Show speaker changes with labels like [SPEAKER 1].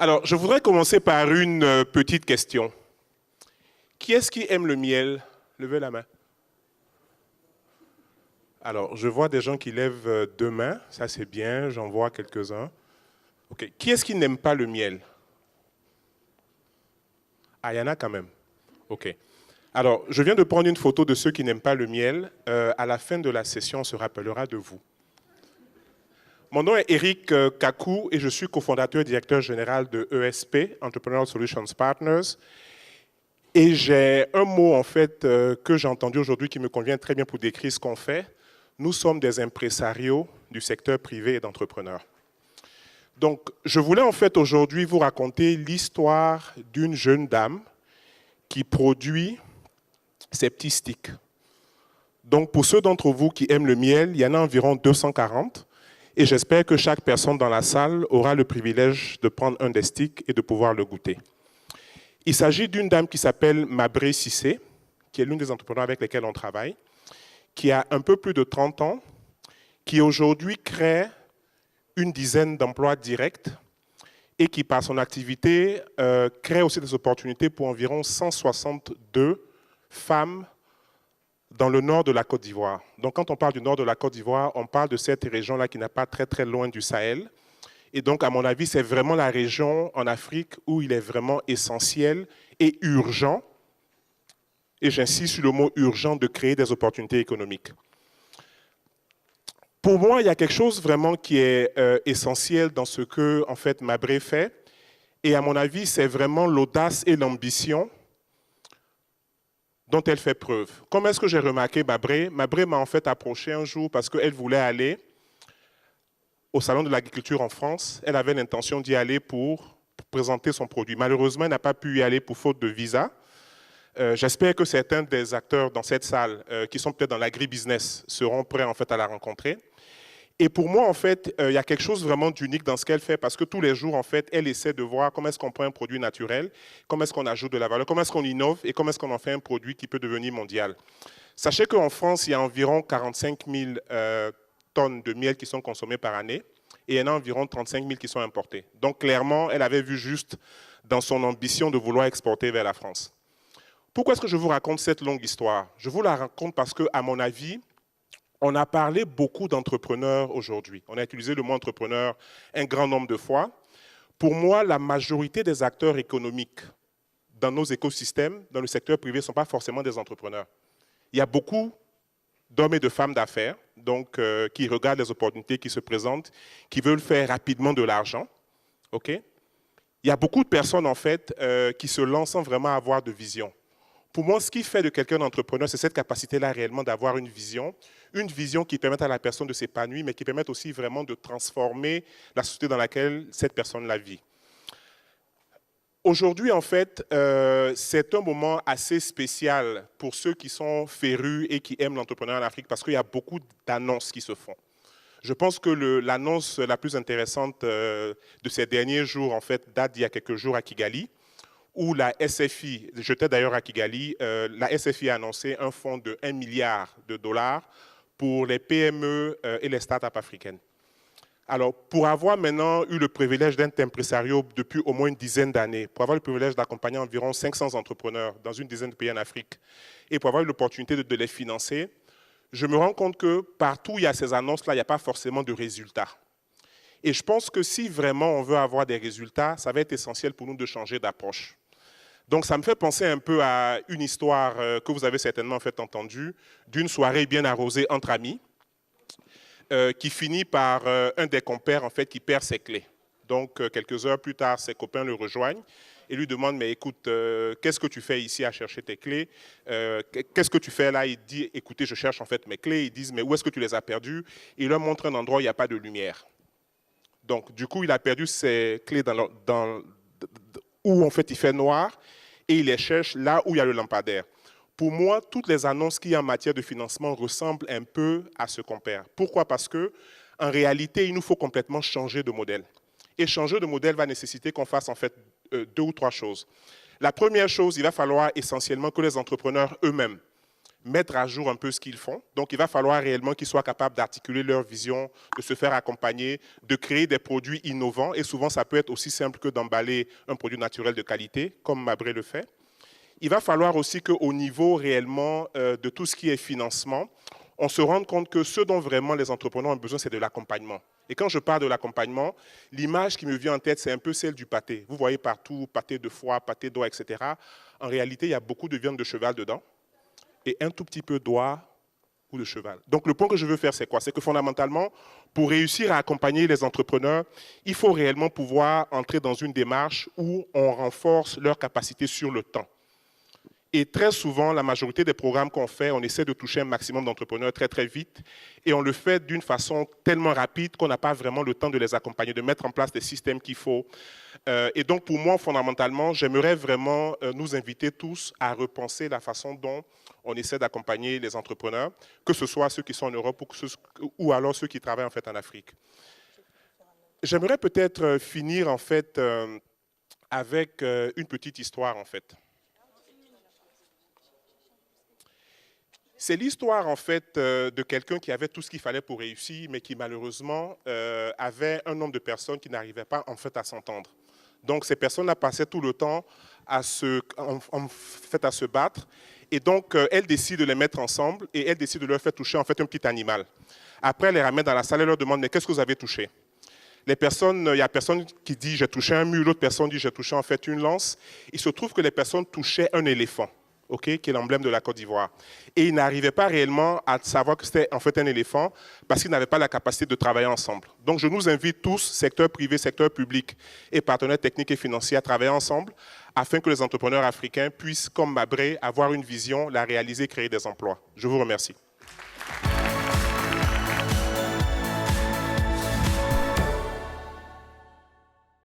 [SPEAKER 1] Alors, je voudrais commencer par une petite question. Qui est-ce qui aime le miel? Levez la main. Alors, je vois des gens qui lèvent deux mains, ça c'est bien, j'en vois quelques-uns. Ok. Qui est-ce qui n'aime pas le miel? Ah, il y en a quand même. Ok. Alors, je viens de prendre une photo de ceux qui n'aiment pas le miel. À la fin de la session, on se rappellera de vous. Mon nom est Eric Kakou et je suis cofondateur et directeur général de ESP, Entrepreneurial Solutions Partners. Et j'ai un mot en fait que j'ai entendu aujourd'hui qui me convient très bien pour décrire ce qu'on fait. Nous sommes des impresarios du secteur privé et d'entrepreneurs. Donc, je voulais en fait aujourd'hui vous raconter l'histoire d'une jeune dame qui produit ces petits sticks. Donc, pour ceux d'entre vous qui aiment le miel, il y en a environ 240. Et j'espère que chaque personne dans la salle aura le privilège de prendre un des sticks et de pouvoir le goûter. Il s'agit d'une dame qui s'appelle Mabré Cissé, qui est l'une des entrepreneurs avec lesquelles on travaille, qui a un peu plus de 30 ans, qui aujourd'hui crée une dizaine d'emplois directs et qui, par son activité, crée aussi des opportunités pour environ 162 femmes dans le nord de la Côte d'Ivoire. Donc, quand on parle du nord de la Côte d'Ivoire, on parle de cette région-là qui n'est pas très, très loin du Sahel. Et donc, à mon avis, c'est vraiment la région en Afrique où il est vraiment essentiel et urgent, et j'insiste sur le mot urgent, de créer des opportunités économiques. Pour moi, il y a quelque chose vraiment qui est essentiel dans ce que, en fait, Mabré fait. Et à mon avis, c'est vraiment l'audace et l'ambition dont elle fait preuve. Comment est-ce que j'ai remarqué Mabré? Mabré m'a en fait approché un jour parce qu'elle voulait aller au Salon de l'agriculture en France. Elle avait l'intention d'y aller pour présenter son produit. Malheureusement, elle n'a pas pu y aller pour faute de visa. J'espère que certains des acteurs dans cette salle qui sont peut-être dans l'agribusiness seront prêts en fait à la rencontrer. Et pour moi, en fait, il y a quelque chose vraiment d'unique dans ce qu'elle fait parce que tous les jours, en fait, elle essaie de voir comment est-ce qu'on prend un produit naturel, comment est-ce qu'on ajoute de la valeur, comment est-ce qu'on innove et comment est-ce qu'on en fait un produit qui peut devenir mondial. Sachez qu'en France, il y a environ 45 000 tonnes de miel qui sont consommées par année et il y en a environ 35 000 qui sont importées. Donc, clairement, elle avait vu juste dans son ambition de vouloir exporter vers la France. Pourquoi est-ce que je vous raconte cette longue histoire? Je vous la raconte parce que, à mon avis, on a parlé beaucoup d'entrepreneurs aujourd'hui. On a utilisé le mot entrepreneur un grand nombre de fois. Pour moi, la majorité des acteurs économiques dans nos écosystèmes, dans le secteur privé, ne sont pas forcément des entrepreneurs. Il y a beaucoup d'hommes et de femmes d'affaires donc, qui regardent les opportunités qui se présentent, qui veulent faire rapidement de l'argent. Okay? Il y a beaucoup de personnes, en fait, qui se lancent sans vraiment avoir de vision. Pour moi, ce qui fait de quelqu'un d'entrepreneur, c'est cette capacité-là réellement d'avoir une vision qui permette à la personne de s'épanouir, mais qui permette aussi vraiment de transformer la société dans laquelle cette personne la vit. Aujourd'hui, en fait, c'est un moment assez spécial pour ceux qui sont férus et qui aiment l'entrepreneuriat en Afrique parce qu'il y a beaucoup d'annonces qui se font. Je pense que l'annonce la plus intéressante de ces derniers jours, en fait, date d'il y a quelques jours à Kigali, où la SFI, j'étais d'ailleurs à Kigali, la SFI a annoncé un fonds de 1 milliard de dollars pour les PME et les startups africaines. Alors, pour avoir maintenant eu le privilège d'être impresario depuis au moins une dizaine d'années, pour avoir le privilège d'accompagner environ 500 entrepreneurs dans une dizaine de pays en Afrique, et pour avoir eu l'opportunité de les financer, je me rends compte que partout où il y a ces annonces-là, il n'y a pas forcément de résultats. Et je pense que si vraiment on veut avoir des résultats, ça va être essentiel pour nous de changer d'approche. Donc, ça me fait penser un peu à une histoire que vous avez certainement en fait entendue, d'une soirée bien arrosée entre amis, qui finit par un des compères en fait, qui perd ses clés. Donc, quelques heures plus tard, ses copains le rejoignent et lui demandent « Mais écoute, qu'est-ce que tu fais ici à chercher tes clés? Qu'est-ce que tu fais là ?» Il dit « Écoutez, je cherche en fait mes clés. » Ils disent « Mais où est-ce que tu les as perdues ?» Il leur montre un endroit où il n'y a pas de lumière. Donc, du coup, il a perdu ses clés où en fait il fait noir et il les cherche là où il y a le lampadaire. Pour moi, toutes les annonces qu'il y a en matière de financement ressemblent un peu à ce qu'on perd. Pourquoi? Parce qu'en réalité, il nous faut complètement changer de modèle. Et changer de modèle va nécessiter qu'on fasse en fait 2 ou 3 choses. La première chose, il va falloir essentiellement que les entrepreneurs eux-mêmes mettre à jour un peu ce qu'ils font. Donc, il va falloir réellement qu'ils soient capables d'articuler leur vision, de se faire accompagner, de créer des produits innovants. Et souvent, ça peut être aussi simple que d'emballer un produit naturel de qualité, comme Mabré le fait. Il va falloir aussi qu'au niveau réellement de tout ce qui est financement, on se rende compte que ce dont vraiment les entrepreneurs ont besoin, c'est de l'accompagnement. Et quand je parle de l'accompagnement, l'image qui me vient en tête, c'est un peu celle du pâté. Vous voyez partout, pâté de foie, pâté d'oie, etc. En réalité, il y a beaucoup de viande de cheval dedans et un tout petit peu d'oie ou de cheval. Donc le point que je veux faire, c'est quoi? C'est que fondamentalement, pour réussir à accompagner les entrepreneurs, il faut réellement pouvoir entrer dans une démarche où on renforce leur capacité sur le temps. Et très souvent, la majorité des programmes qu'on fait, on essaie de toucher un maximum d'entrepreneurs très très vite et on le fait d'une façon tellement rapide qu'on n'a pas vraiment le temps de les accompagner, de mettre en place des systèmes qu'il faut. Et donc pour moi, fondamentalement, j'aimerais vraiment nous inviter tous à repenser la façon dont on essaie d'accompagner les entrepreneurs, que ce soit ceux qui sont en Europe ou alors ceux qui travaillent en fait en Afrique. J'aimerais peut-être finir en fait avec une petite histoire en fait. C'est l'histoire en fait de quelqu'un qui avait tout ce qu'il fallait pour réussir, mais qui malheureusement avait un nombre de personnes qui n'arrivaient pas en fait à s'entendre. Donc ces personnes-là passaient tout le temps à se battre, et donc elle décide de les mettre ensemble et elle décide de leur faire toucher en fait un petit animal. Après, elle les ramène dans la salle et leur demande mais qu'est-ce que vous avez touché? Les personnes, il y a personne qui dit j'ai touché un mule, l'autre personne dit j'ai touché en fait une lance. Il se trouve que les personnes touchaient un éléphant. Okay, qui est l'emblème de la Côte d'Ivoire. Et ils n'arrivaient pas réellement à savoir que c'était en fait un éléphant parce qu'ils n'avaient pas la capacité de travailler ensemble. Donc je nous invite tous, secteur privé, secteur public et partenaires techniques et financiers, à travailler ensemble afin que les entrepreneurs africains puissent, comme Mabré, avoir une vision, la réaliser, créer des emplois. Je vous remercie.